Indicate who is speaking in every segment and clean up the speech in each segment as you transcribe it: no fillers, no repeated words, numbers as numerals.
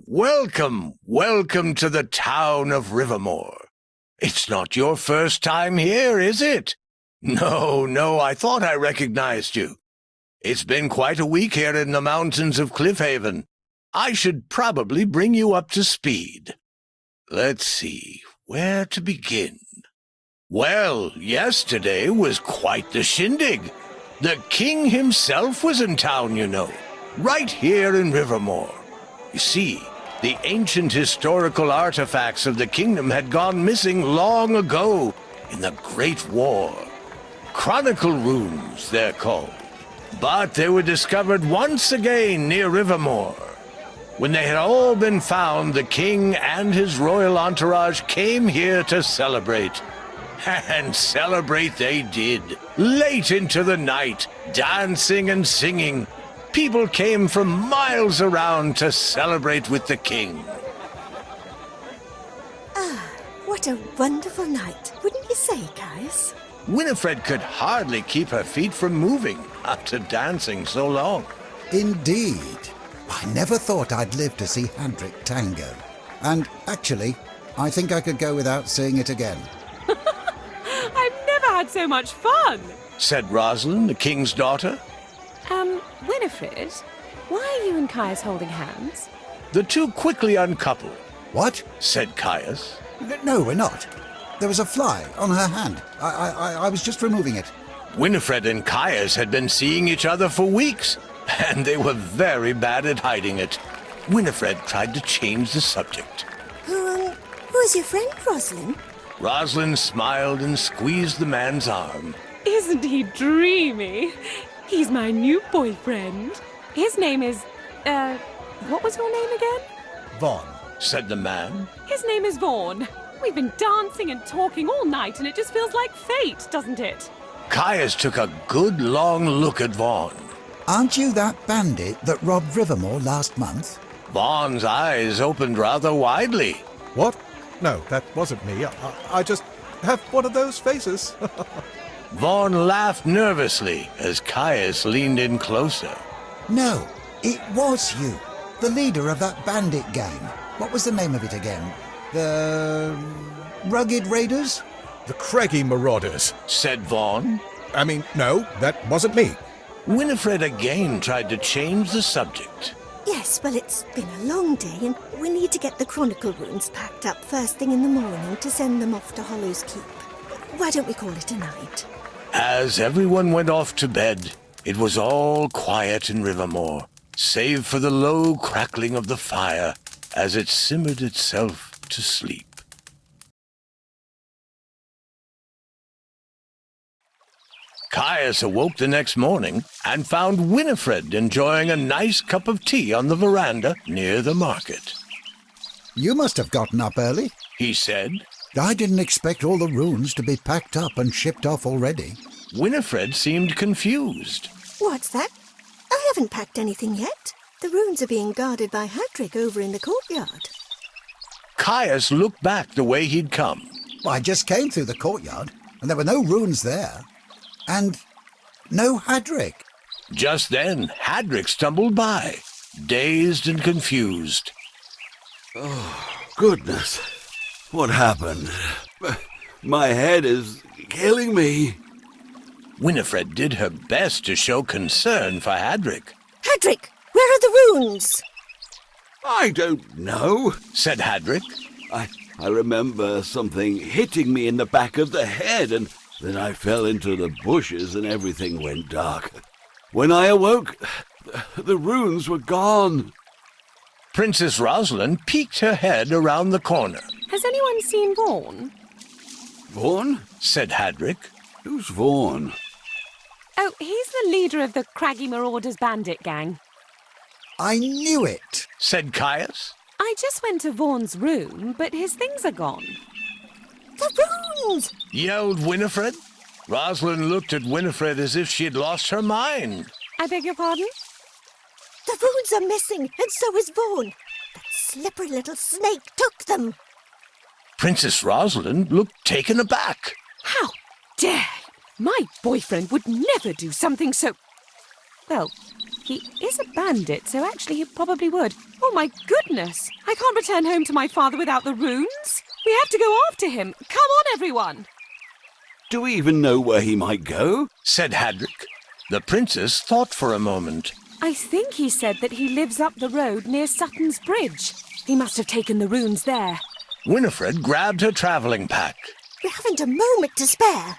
Speaker 1: Welcome to the town of Rivermore. It's not your first time here, is it? No, I thought I recognized you. It's been quite a week here in the mountains of Cliffhaven. I should probably bring you up to speed. Let's see, where to begin? Well, yesterday was quite the shindig. The king himself was in town, you know, right here in Rivermore. You see, the ancient historical artifacts of the kingdom had gone missing long ago in the Great War. Chronicle runes, they're called. But they were discovered once again near Rivermore. When they had all been found, the king and his royal entourage came here to celebrate. And celebrate they did, late into the night, dancing and singing. People came from miles around to celebrate with the king.
Speaker 2: What a wonderful night, wouldn't you say, Caius?
Speaker 1: Winifred could hardly keep her feet from moving after dancing so long.
Speaker 3: Indeed. I never thought I'd live to see Hadrick Tango. And actually, I think I could go without seeing it again.
Speaker 4: I've never had so much fun,
Speaker 1: said Rosalind, the king's daughter.
Speaker 4: Winifred, why are you and Caius holding hands?
Speaker 1: The two quickly uncoupled.
Speaker 3: What?
Speaker 1: Said Caius.
Speaker 3: No, we're not. There was a fly on her hand. I was just removing it.
Speaker 1: Winifred and Caius had been seeing each other for weeks, and they were very bad at hiding it. Winifred tried to change the subject.
Speaker 2: Who's your friend, Rosalind?
Speaker 1: Rosalind smiled and squeezed the man's arm.
Speaker 4: Isn't he dreamy? He's my new boyfriend. His name is, what was your name again?
Speaker 1: Vaughn, said the man.
Speaker 4: His name is Vaughn. We've been dancing and talking all night, and it just feels like fate, doesn't it?
Speaker 1: Caius took a good long look at Vaughn.
Speaker 3: Aren't you that bandit that robbed Rivermore last month?
Speaker 1: Vaughn's eyes opened rather widely.
Speaker 5: What? No, that wasn't me. I just have one of those faces.
Speaker 1: Vaughn laughed nervously as Caius leaned in closer.
Speaker 3: No, it was you. The leader of that bandit gang. What was the name of it again? The Rugged Raiders?
Speaker 5: The Craggy Marauders,
Speaker 1: said Vaughn.
Speaker 5: I mean, no, that wasn't me.
Speaker 1: Winifred again tried to change the subject.
Speaker 2: Yes, well, it's been a long day, and we need to get the Chronicle runes packed up first thing in the morning to send them off to Hollow's Keep. Why don't we call it a night?
Speaker 1: As everyone went off to bed, it was all quiet in Rivermore, save for the low crackling of the fire as it simmered itself to sleep. Caius awoke the next morning and found Winifred enjoying a nice cup of tea on the veranda near the market.
Speaker 3: You must have gotten up early,
Speaker 1: he said.
Speaker 3: I didn't expect all the runes to be packed up and shipped off already.
Speaker 1: Winifred seemed confused.
Speaker 2: What's that? I haven't packed anything yet. The runes are being guarded by Hadrick over in the courtyard.
Speaker 1: Caius looked back the way he'd come.
Speaker 3: I just came through the courtyard, and there were no runes there. And no Hadrick.
Speaker 1: Just then, Hadrick stumbled by, dazed and confused.
Speaker 6: Oh, goodness. What happened? My head is killing me.
Speaker 1: Winifred did her best to show concern for Hadrick.
Speaker 2: Hadrick, where are the runes?
Speaker 6: I don't know,
Speaker 1: said Hadrick.
Speaker 6: I remember something hitting me in the back of the head, and then I fell into the bushes and everything went dark. When I awoke, the runes were gone.
Speaker 1: Princess Rosalind peeked her head around the corner.
Speaker 4: Has anyone seen Vaughn?
Speaker 6: Vaughn?
Speaker 1: Said Hadrick.
Speaker 6: Who's Vaughn?
Speaker 4: Oh, he's the leader of the Craggy Marauders bandit gang.
Speaker 3: I knew it,
Speaker 1: said Caius.
Speaker 4: I just went to Vaughn's room, but his things are gone.
Speaker 2: The runes!
Speaker 1: Yelled Winifred. Rosalind looked at Winifred as if she'd lost her mind.
Speaker 4: I beg your pardon?
Speaker 2: The runes are missing, and so is Vaughn. That slippery little snake took them.
Speaker 1: Princess Rosalind looked taken aback.
Speaker 4: How dare! My boyfriend would never do something so... Well, He is a bandit, so actually he probably would. Oh my goodness! I can't return home to my father without the runes. We have to go after him. Come on, everyone!
Speaker 6: Do we even know where he might go?
Speaker 1: said Hadrick. The princess thought for a moment.
Speaker 4: I think he said that he lives up the road near Sutton's Bridge. He must have taken the runes there.
Speaker 1: Winifred grabbed her travelling pack.
Speaker 2: We haven't a moment to spare.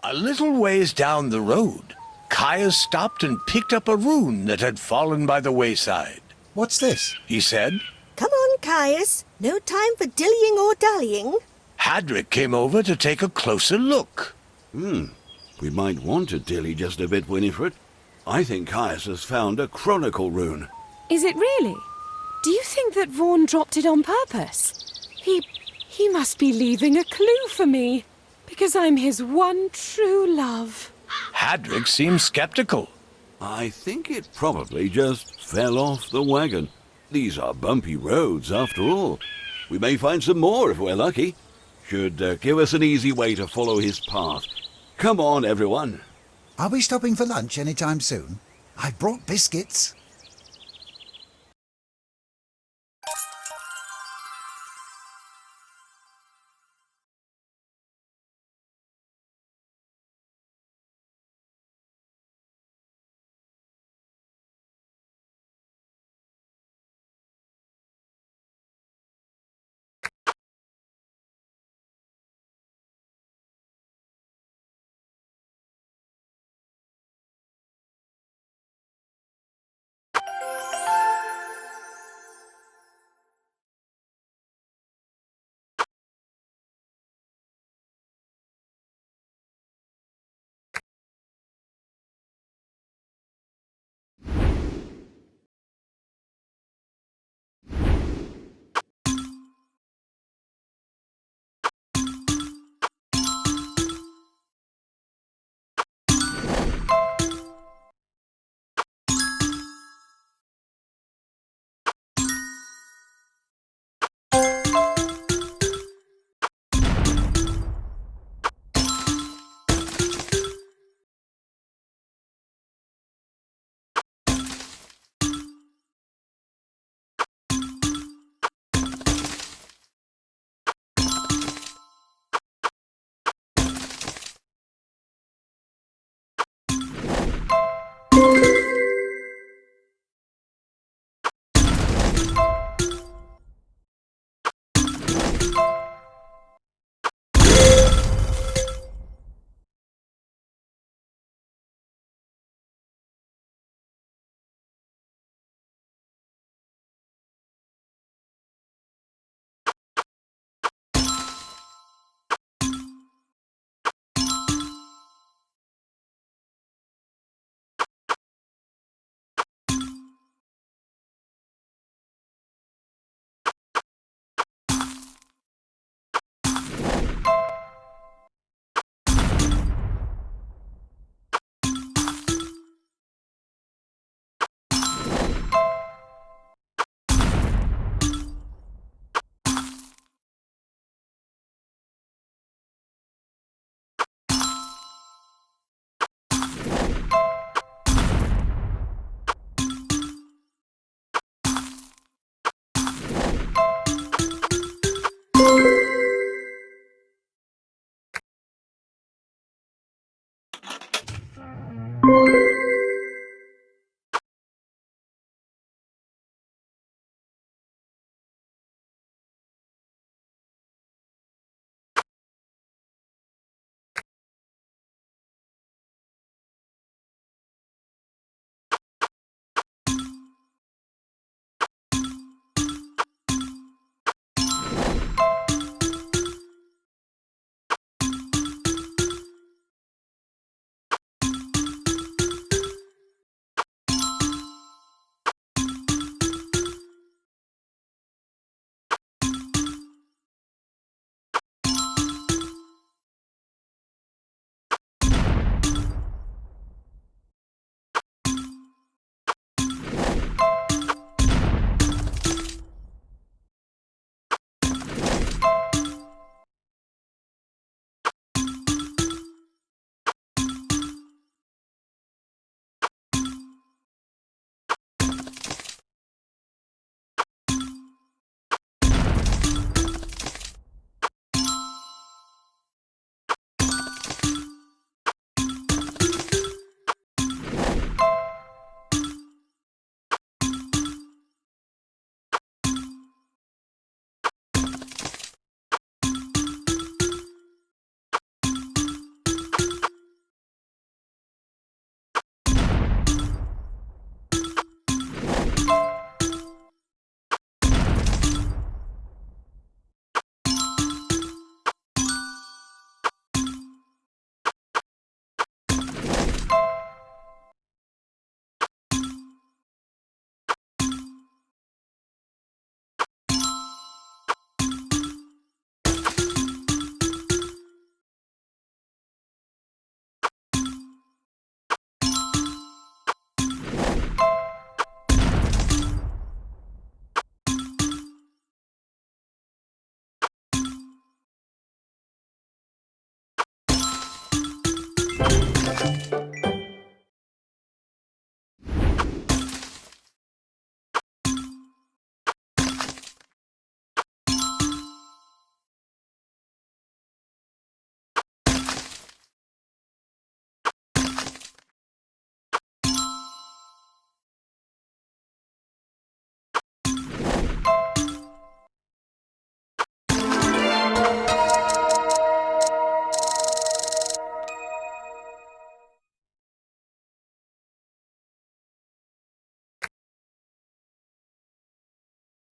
Speaker 1: A little ways down the road, Caius stopped and picked up a rune that had fallen by the wayside.
Speaker 3: What's this?
Speaker 1: He said.
Speaker 2: Come on, Caius. No time for dillying or dallying.
Speaker 1: Hadrick came over to take a closer look.
Speaker 6: We might want to dilly just a bit, Winifred. I think Caius has found a chronicle rune.
Speaker 4: Is it really? Do you think that Vaughan dropped it on purpose? He must be leaving a clue for me, because I'm his one true love.
Speaker 1: Hadrick seemed skeptical.
Speaker 6: I think it probably just fell off the wagon. These are bumpy roads, after all. We may find some more if we're lucky. Should give us an easy way to follow his path. Come on, everyone.
Speaker 3: Are we stopping for lunch any time soon? I've brought biscuits.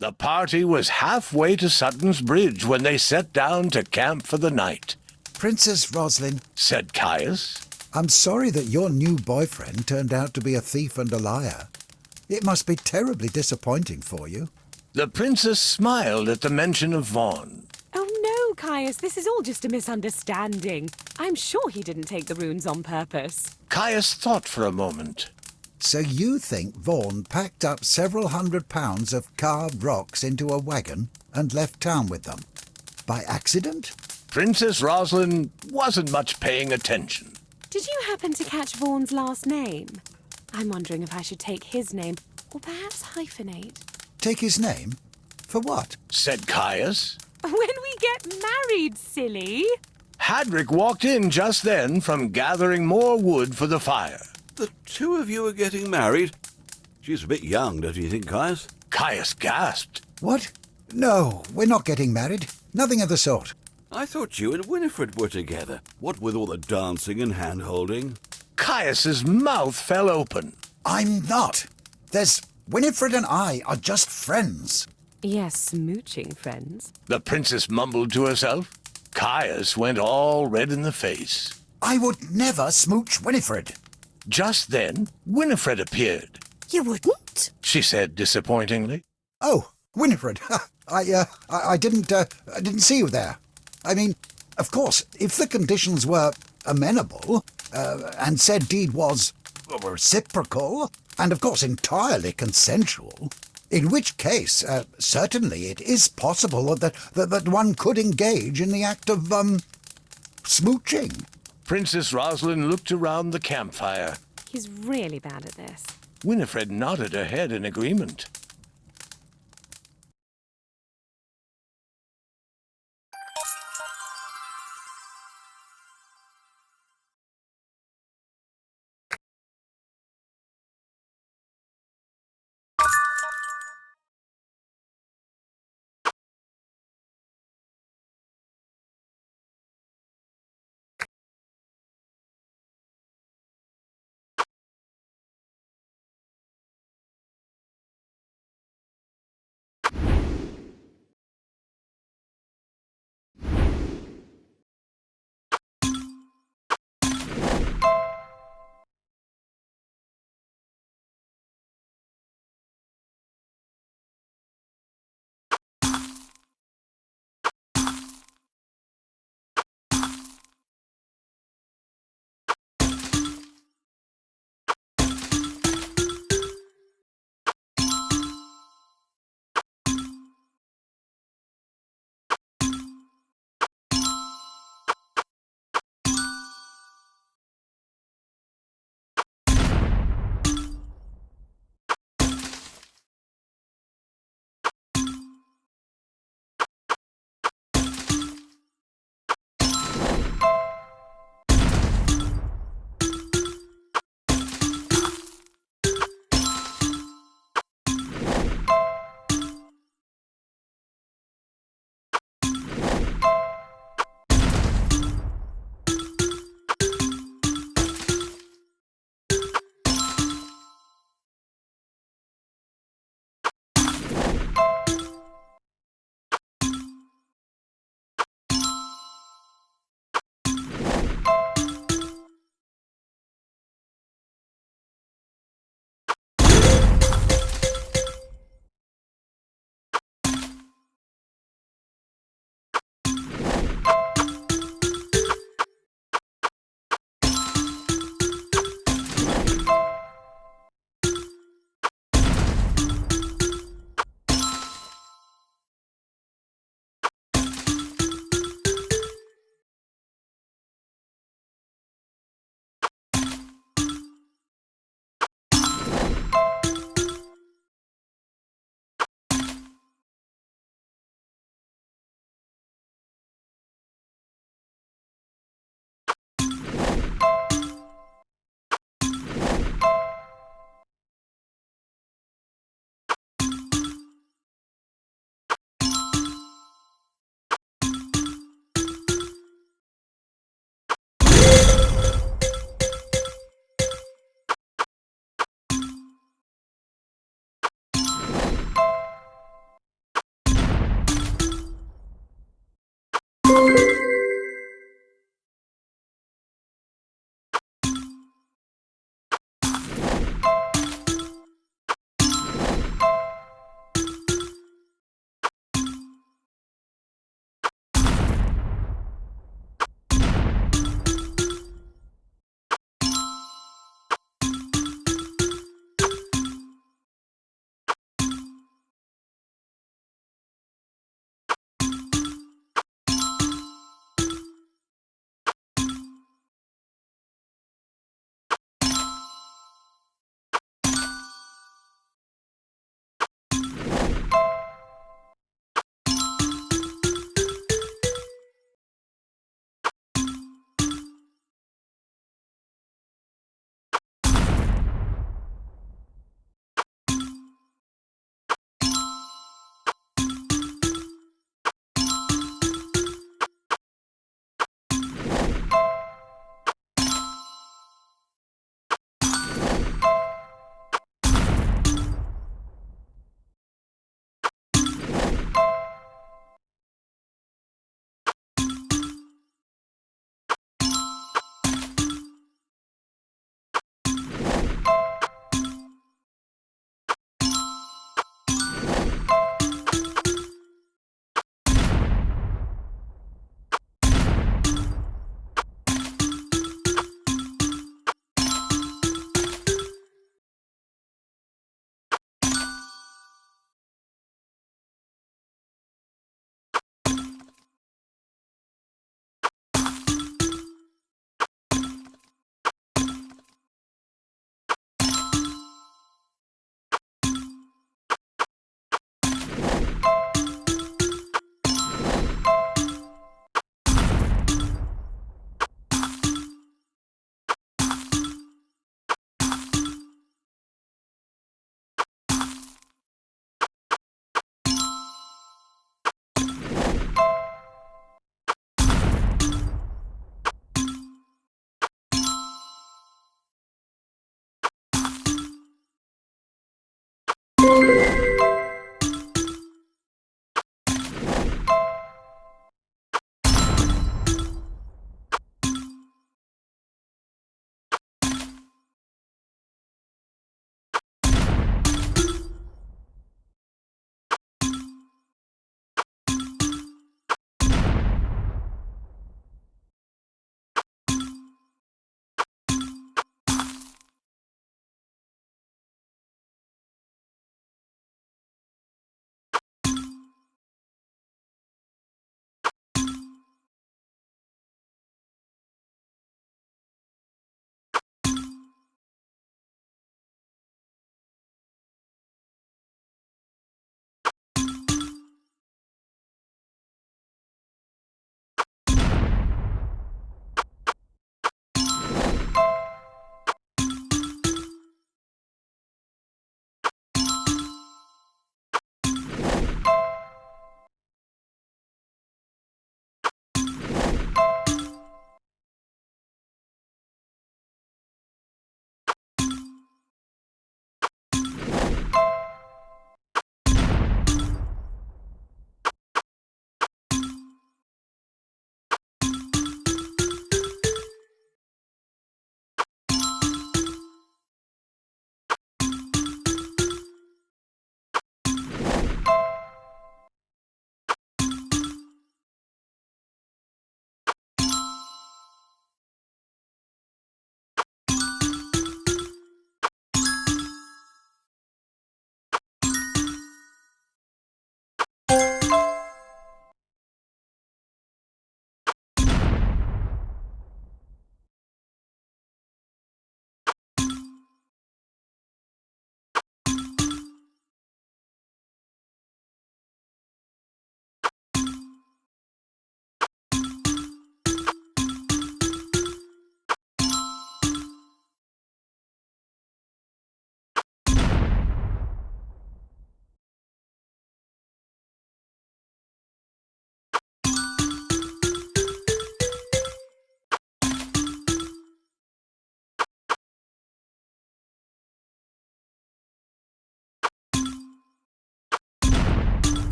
Speaker 1: The party was halfway to Sutton's Bridge when they sat down to camp for the night.
Speaker 3: Princess Roslyn,
Speaker 1: Said Caius.
Speaker 3: I'm sorry that your new boyfriend turned out to be a thief and a liar. It must be terribly disappointing for you.
Speaker 1: The princess smiled at the mention of Vaughn.
Speaker 4: Oh no, Caius, this is all just a misunderstanding. I'm sure he didn't take the runes on purpose.
Speaker 1: Caius thought for a moment.
Speaker 3: So you think Vaughan packed up several £100 of carved rocks into a wagon and left town with them? By accident?
Speaker 1: Princess Roslyn wasn't much paying attention.
Speaker 4: Did you happen to catch Vaughan's last name? I'm wondering if I should take his name, or perhaps hyphenate.
Speaker 3: Take his name? For what?
Speaker 1: Said Caius.
Speaker 4: When we get married, silly!
Speaker 1: Hadrick walked in just then from gathering more wood for the fire.
Speaker 6: The two of you are getting married? She's a bit young, don't you think, Caius?
Speaker 1: Caius gasped.
Speaker 3: What? No, we're not getting married. Nothing of the sort.
Speaker 6: I thought you and Winifred were together. What with all the dancing and hand-holding?
Speaker 1: Caius's mouth fell open.
Speaker 3: I'm not. Winifred and I are just friends.
Speaker 4: Yes, smooching friends.
Speaker 1: The princess mumbled to herself. Caius went all red in the face.
Speaker 3: I would never smooch Winifred.
Speaker 1: Just then, Winifred appeared.
Speaker 2: You wouldn't?
Speaker 1: She said disappointingly.
Speaker 3: Oh, Winifred. I didn't see you there. I mean, of course, if the conditions were amenable, and said deed was reciprocal, and of course entirely consensual, in which case, certainly it is possible that one could engage in the act of, smooching.
Speaker 1: Princess Roslyn looked around the campfire.
Speaker 4: He's really bad at this.
Speaker 1: Winifred nodded her head in agreement.